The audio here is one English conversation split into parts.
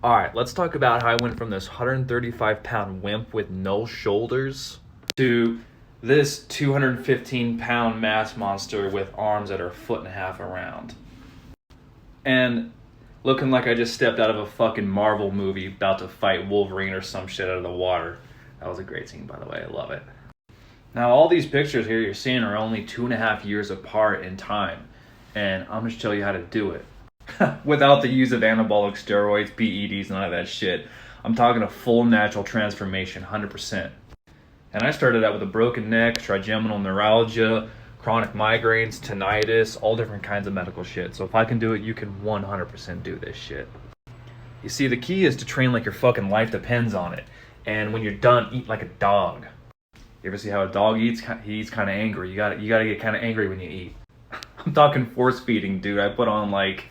Alright, let's talk about how I went from this 135-pound wimp with no shoulders to this 215-pound mass monster with arms that are a foot and a half around. And looking like I just stepped out of a fucking Marvel movie about to fight Wolverine or some shit out of the water. That was a great scene, by the way. I love it. Now, all these pictures here you're seeing are only 2.5 years apart in time. And I'm going to show you how to do it. Without the use of anabolic steroids, PEDs, none of that shit. I'm talking a full natural transformation, 100%. And I started out with a broken neck, trigeminal neuralgia, chronic migraines, tinnitus, all different kinds of medical shit. So if I can do it, you can 100% do this shit. You see, the key is to train like your fucking life depends on it. And when you're done, eat like a dog. You ever see how a dog eats? He eats kind of angry. You gotta get kind of angry when you eat. I'm talking force feeding, dude. I put on like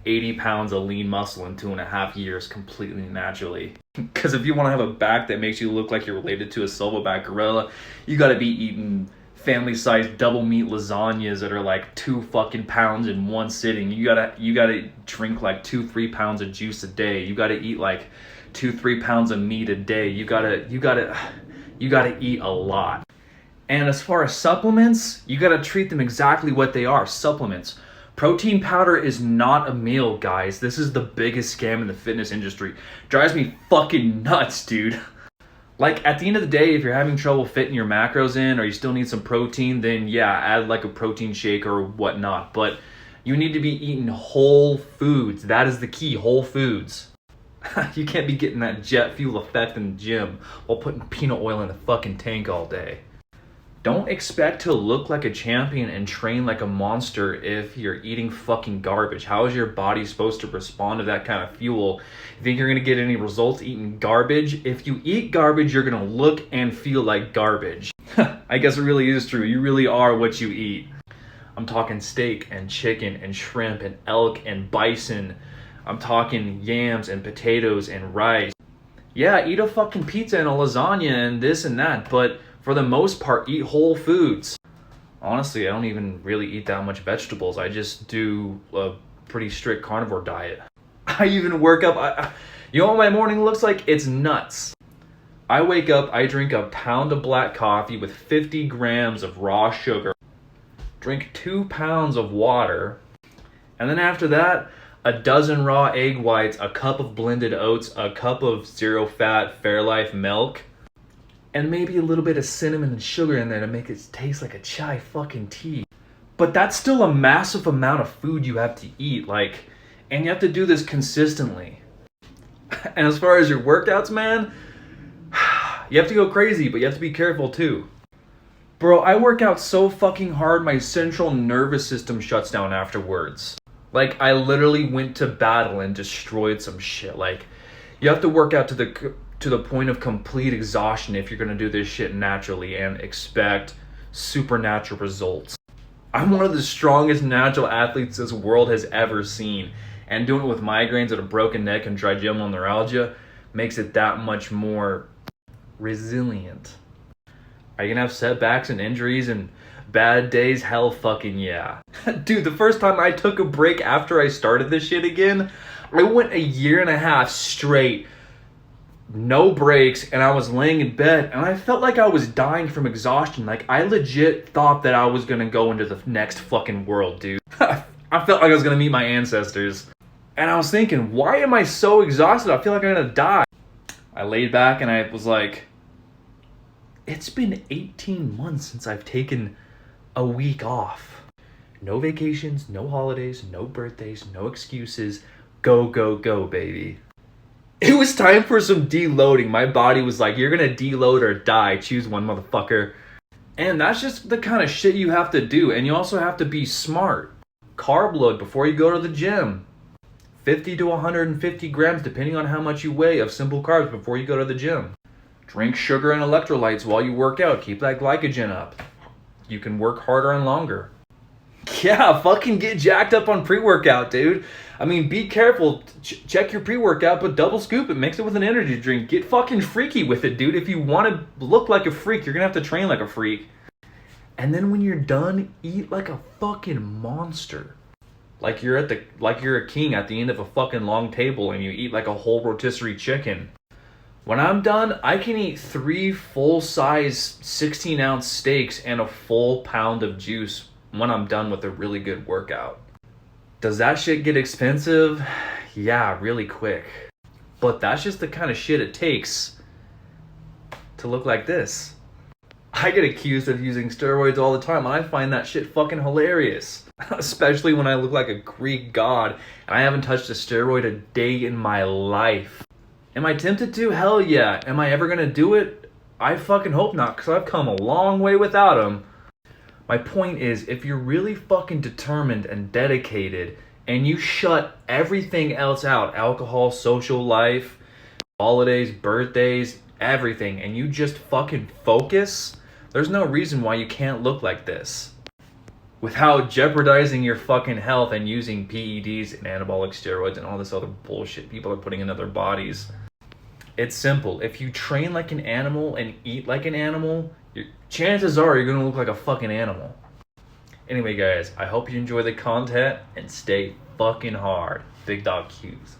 80 pounds of lean muscle in 2.5 years completely naturally. Because if you want to have a back that makes you look like you're related to a silverback gorilla, you got to be eating family-sized double meat lasagnas that are like 2 fucking pounds in one sitting. You gotta drink like 2-3 pounds of juice a day. You gotta eat like 2-3 pounds of meat a day. You gotta eat a lot. And as far as supplements, you gotta treat them exactly what they are, supplements. Protein powder is not a meal, guys. This is the biggest scam in the fitness industry. Drives me fucking nuts, dude. Like, at the end of the day, if you're having trouble fitting your macros in or you still need some protein, then yeah, add like a protein shake or whatnot. But you need to be eating whole foods. That is the key, whole foods. You can't be getting that jet fuel effect in the gym while putting peanut oil in the fucking tank all day. Don't expect to look like a champion and train like a monster if you're eating fucking garbage. How is your body supposed to respond to that kind of fuel? You think you're going to get any results eating garbage? If you eat garbage, you're going to look and feel like garbage. I guess it really is true. You really are what you eat. I'm talking steak and chicken and shrimp and elk and bison. I'm talking yams and potatoes and rice. Yeah, eat a fucking pizza and a lasagna and this and that, but for the most part, eat whole foods. Honestly, I don't even really eat that much vegetables. I just do a pretty strict carnivore diet. I even work up. You know what my morning looks like? It's nuts. I wake up, I drink a pound of black coffee with 50 grams of raw sugar, drink 2 pounds of water, and then after that, a dozen raw egg whites, a cup of blended oats, a cup of zero-fat Fairlife milk, and maybe a little bit of cinnamon and sugar in there to make it taste like a chai fucking tea. But that's still a massive amount of food you have to eat, and you have to do this consistently. And as far as your workouts, man, you have to go crazy, but you have to be careful too. Bro, I work out so fucking hard my central nervous system shuts down afterwards. I literally went to battle and destroyed some shit. You have to work out to the point of complete exhaustion if you're going to do this shit naturally and expect supernatural results. I'm one of the strongest natural athletes this world has ever seen, and doing it with migraines and a broken neck and trigeminal neuralgia makes it that much more resilient. Are you going to have setbacks and injuries and bad days? Hell fucking yeah. Dude, the first time I took a break after I started this shit again, I went 1.5 years straight, no breaks, and I was laying in bed and I felt like I was dying from exhaustion. I legit thought that I was gonna go into the next fucking world, dude. I felt like I was gonna meet my ancestors. And I was thinking, why am I so exhausted? I feel like I'm gonna die. I laid back and I was like, it's been 18 months since I've taken a week off. No vacations, no holidays, no birthdays, no excuses. Go, go, go, baby. It was time for some deloading. My body was like, you're gonna deload or die. Choose one, motherfucker. And that's just the kind of shit you have to do. And you also have to be smart. Carb load before you go to the gym. 50 to 150 grams, depending on how much you weigh, of simple carbs before you go to the gym. Drink sugar and electrolytes while you work out. Keep that glycogen up. You can work harder and longer. Yeah, fucking get jacked up on pre-workout, dude. I mean, be careful. Check your pre-workout, but double scoop it. Mix it with an energy drink. Get fucking freaky with it, dude. If you want to look like a freak, you're going to have to train like a freak. And then when you're done, eat like a fucking monster. Like you're a king at the end of a fucking long table and you eat like a whole rotisserie chicken. When I'm done, I can eat 3 full-size 16-ounce steaks and a full pound of juice when I'm done with a really good workout. Does that shit get expensive? Yeah, really quick. But that's just the kind of shit it takes to look like this. I get accused of using steroids all the time, and I find that shit fucking hilarious. Especially when I look like a Greek god, and I haven't touched a steroid a day in my life. Am I tempted to? Hell yeah. Am I ever gonna do it? I fucking hope not, because I've come a long way without them. My point is, if you're really fucking determined and dedicated, and you shut everything else out, alcohol, social life, holidays, birthdays, everything, and you just fucking focus, there's no reason why you can't look like this without jeopardizing your fucking health and using PEDs and anabolic steroids and all this other bullshit people are putting into their bodies. It's simple. If you train like an animal and eat like an animal, chances are you're gonna look like a fucking animal. Anyway, guys, I hope you enjoy the content and stay fucking hard. Big Dog Q's.